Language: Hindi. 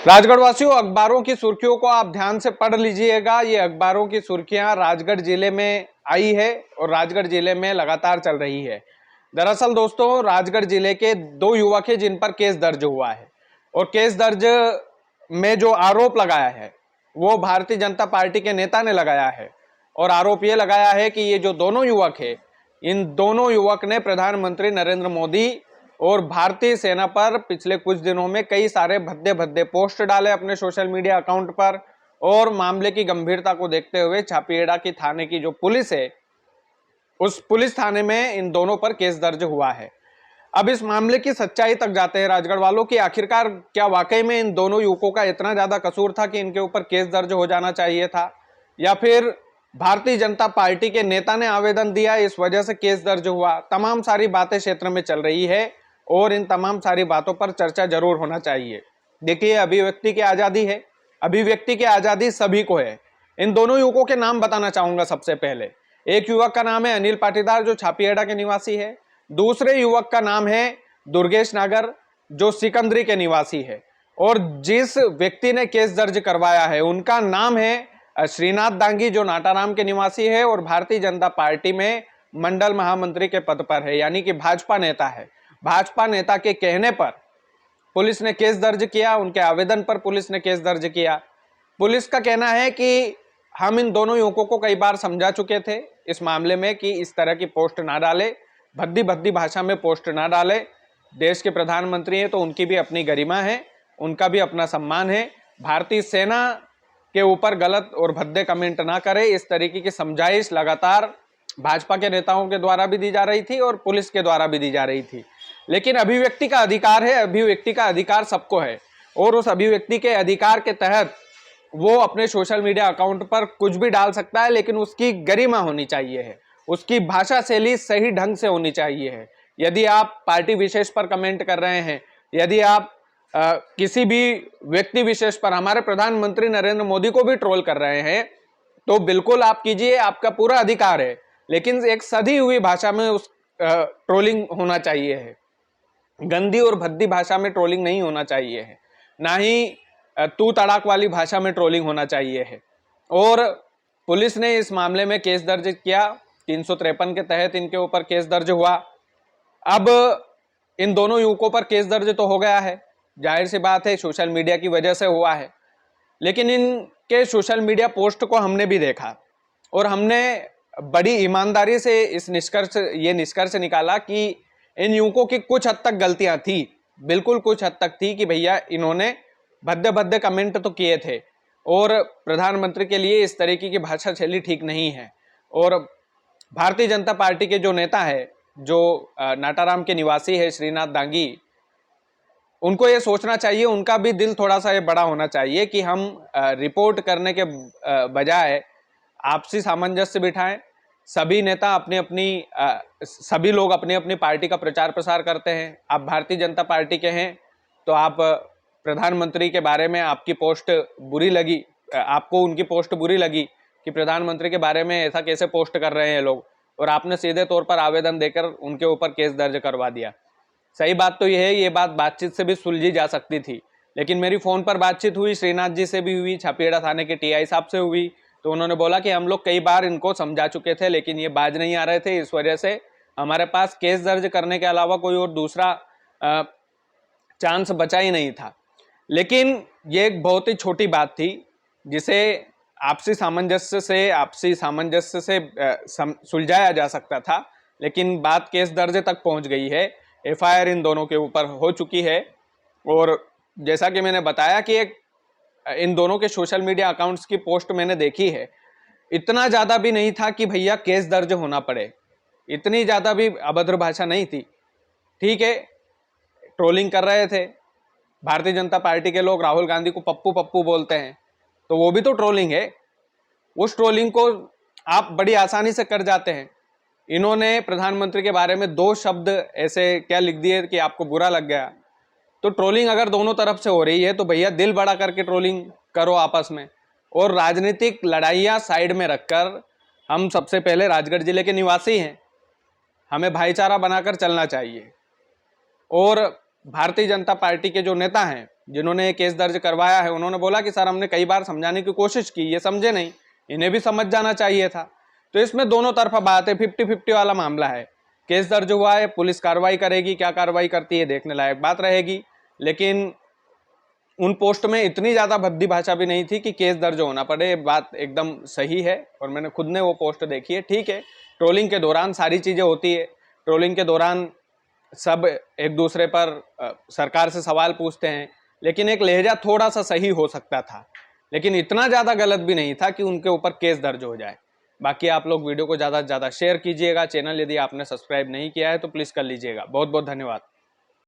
राजगढ़ वासियों, अखबारों की सुर्खियों को आप ध्यान से पढ़ लीजिएगा। ये अखबारों की सुर्खियां राजगढ़ जिले में आई है और राजगढ़ जिले में लगातार चल रही है। दरअसल दोस्तों, राजगढ़ जिले के दो युवक हैं जिन पर केस दर्ज हुआ है और केस दर्ज में जो आरोप लगाया है वो भारतीय जनता पार्टी के नेता ने लगाया है। और आरोप ये लगाया है कि ये जो दोनों युवक है, इन दोनों युवक ने प्रधानमंत्री नरेंद्र मोदी और भारतीय सेना पर पिछले कुछ दिनों में कई सारे भद्दे भद्दे पोस्ट डाले अपने सोशल मीडिया अकाउंट पर। और मामले की गंभीरता को देखते हुए छापिएड़ा की थाने की जो पुलिस है, उस पुलिस थाने में इन दोनों पर केस दर्ज हुआ है। अब इस मामले की सच्चाई तक जाते हैं राजगढ़ वालों की। आखिरकार क्या वाकई में इन दोनों युवकों का इतना ज्यादा कसूर था कि इनके ऊपर केस दर्ज हो जाना चाहिए था, या फिर भारतीय जनता पार्टी के नेता ने आवेदन दिया इस वजह से केस दर्ज हुआ? तमाम सारी बातें क्षेत्र में चल रही है और इन तमाम सारी बातों पर चर्चा जरूर होना चाहिए। देखिए, अभिव्यक्ति की आजादी है, अभिव्यक्ति की आजादी सभी को है। इन दोनों युवकों के नाम बताना चाहूंगा। सबसे पहले एक युवक का नाम है अनिल पाटीदार, जो छापिएड़ा के निवासी है। दूसरे युवक का नाम है दुर्गेश नागर, जो सिकंदरी के निवासी है। और जिस व्यक्ति ने केस दर्ज करवाया है उनका नाम है श्रीनाथ दांगी, जो नाटाराम के निवासी है और भारतीय जनता पार्टी में मंडल महामंत्री के पद पर है, यानी कि भाजपा नेता है। भाजपा नेता के कहने पर पुलिस ने केस दर्ज किया, उनके आवेदन पर पुलिस ने केस दर्ज किया। पुलिस का कहना है कि हम इन दोनों युवकों को कई बार समझा चुके थे इस मामले में कि इस तरह की पोस्ट ना डाले, भद्दी भद्दी भाषा में पोस्ट ना डाले। देश के प्रधानमंत्री हैं तो उनकी भी अपनी गरिमा है, उनका भी अपना सम्मान है। भारतीय सेना के ऊपर गलत और भद्दे कमेंट ना करे, इस तरीके की समझाइश लगातार भाजपा के नेताओं के द्वारा भी दी जा रही थी और पुलिस के द्वारा भी दी जा रही थी। लेकिन अभिव्यक्ति का अधिकार है, अभिव्यक्ति का अधिकार सबको है और उस अभिव्यक्ति के अधिकार के तहत वो अपने सोशल मीडिया अकाउंट पर कुछ भी डाल सकता है, लेकिन उसकी गरिमा होनी चाहिए है, उसकी भाषा शैली सही ढंग से होनी चाहिए है। यदि आप पार्टी विशेष पर कमेंट कर रहे हैं, यदि आप किसी भी व्यक्ति विशेष पर, हमारे प्रधानमंत्री नरेंद्र मोदी को भी ट्रोल कर रहे हैं, तो बिल्कुल आप कीजिए, आपका पूरा अधिकार है। लेकिन एक सधी हुई भाषा में उस ट्रोलिंग होना चाहिए है, गंदी और भद्दी भाषा में ट्रोलिंग नहीं होना चाहिए है, ना ही तू तड़ाक वाली भाषा में ट्रोलिंग होना चाहिए है। और पुलिस ने इस मामले में केस दर्ज किया, 353 के तहत इनके ऊपर केस दर्ज हुआ। अब इन दोनों युवकों पर केस दर्ज तो हो गया है, जाहिर सी बात है सोशल मीडिया की वजह से हुआ है। लेकिन इनके सोशल मीडिया पोस्ट को हमने भी देखा और हमने बड़ी ईमानदारी से ये निष्कर्ष निकाला कि इन युवकों की कुछ हद तक गलतियां थी, बिल्कुल कुछ हद तक थी कि भैया इन्होंने भद्दे भद्दे कमेंट तो किए थे और प्रधानमंत्री के लिए इस तरीके की भाषा शैली ठीक नहीं है। और भारतीय जनता पार्टी के जो नेता है, जो नाटाराम के निवासी है श्रीनाथ दांगी, उनको ये सोचना चाहिए, उनका भी दिल थोड़ा सा ये बड़ा होना चाहिए कि हम रिपोर्ट करने के बजाय आपसी सामंजस्य बिठाएं। सभी नेता अपनी अपनी सभी लोग अपनी अपनी पार्टी का प्रचार प्रसार करते हैं। आप भारतीय जनता पार्टी के हैं तो आप प्रधानमंत्री के बारे में आपकी पोस्ट बुरी लगी, आपको उनकी पोस्ट बुरी लगी कि प्रधानमंत्री के बारे में ऐसा कैसे पोस्ट कर रहे हैं लोग, और आपने सीधे तौर पर आवेदन देकर उनके ऊपर केस दर्ज करवा दिया। सही बात तो यह है, ये बात बातचीत से भी सुलझी जा सकती थी। लेकिन मेरी फोन पर बातचीत हुई, श्रीनाथ जी से भी हुई, छापिएड़ा थाने के टीआई साहब से हुई, तो उन्होंने बोला कि हम लोग कई बार इनको समझा चुके थे लेकिन ये बाज नहीं आ रहे थे, इस वजह से हमारे पास केस दर्ज करने के अलावा कोई और दूसरा चांस बचा ही नहीं था। लेकिन ये एक बहुत ही छोटी बात थी जिसे आपसी सामंजस्य से सुलझाया जा सकता था, लेकिन बात केस दर्ज तक पहुंच गई है। एफआईआर इन दोनों के ऊपर हो चुकी है और जैसा कि मैंने बताया कि इन दोनों के सोशल मीडिया अकाउंट्स की पोस्ट मैंने देखी है, इतना ज्यादा भी नहीं था कि भैया केस दर्ज होना पड़े, इतनी ज्यादा भी अभद्र भाषा नहीं थी। ठीक है, ट्रोलिंग कर रहे थे भारतीय जनता पार्टी के लोग, राहुल गांधी को पप्पू पप्पू बोलते हैं, तो वो भी तो ट्रोलिंग है। उस ट्रोलिंग को आप बड़ी आसानी से कर जाते हैं। इन्होंने प्रधानमंत्री के बारे में 2 शब्द ऐसे क्या लिख दिए कि आपको बुरा लग गया। तो ट्रोलिंग अगर दोनों तरफ से हो रही है तो भैया दिल बड़ा करके ट्रोलिंग करो आपस में, और राजनीतिक लड़ाइयाँ साइड में रखकर हम सबसे पहले राजगढ़ जिले के निवासी हैं, हमें भाईचारा बनाकर चलना चाहिए। और भारतीय जनता पार्टी के जो नेता हैं जिन्होंने ये केस दर्ज करवाया है उन्होंने बोला कि सर हमने कई बार समझाने की कोशिश की, ये समझे नहीं, इन्हें भी समझ जाना चाहिए था। तो इसमें दोनों तरफा बात है, 50-50 वाला मामला है। केस दर्ज हुआ है, पुलिस कार्रवाई करेगी, क्या कार्रवाई करती है देखने लायक बात रहेगी। लेकिन उन पोस्ट में इतनी ज़्यादा भद्दी भाषा भी नहीं थी कि केस दर्ज होना पड़े, बात एकदम सही है और मैंने खुद ने वो पोस्ट देखी है। ठीक है, ट्रोलिंग के दौरान सारी चीज़ें होती है, ट्रोलिंग के दौरान सब एक दूसरे पर सरकार से सवाल पूछते हैं, लेकिन एक लहजा थोड़ा सा सही हो सकता था, लेकिन इतना ज़्यादा गलत भी नहीं था कि उनके ऊपर केस दर्ज हो जाए। बाकी आप लोग वीडियो को ज़्यादा से ज़्यादा शेयर कीजिएगा, चैनल यदि आपने सब्सक्राइब नहीं किया है तो प्लीज़ कर लीजिएगा। बहुत बहुत धन्यवाद।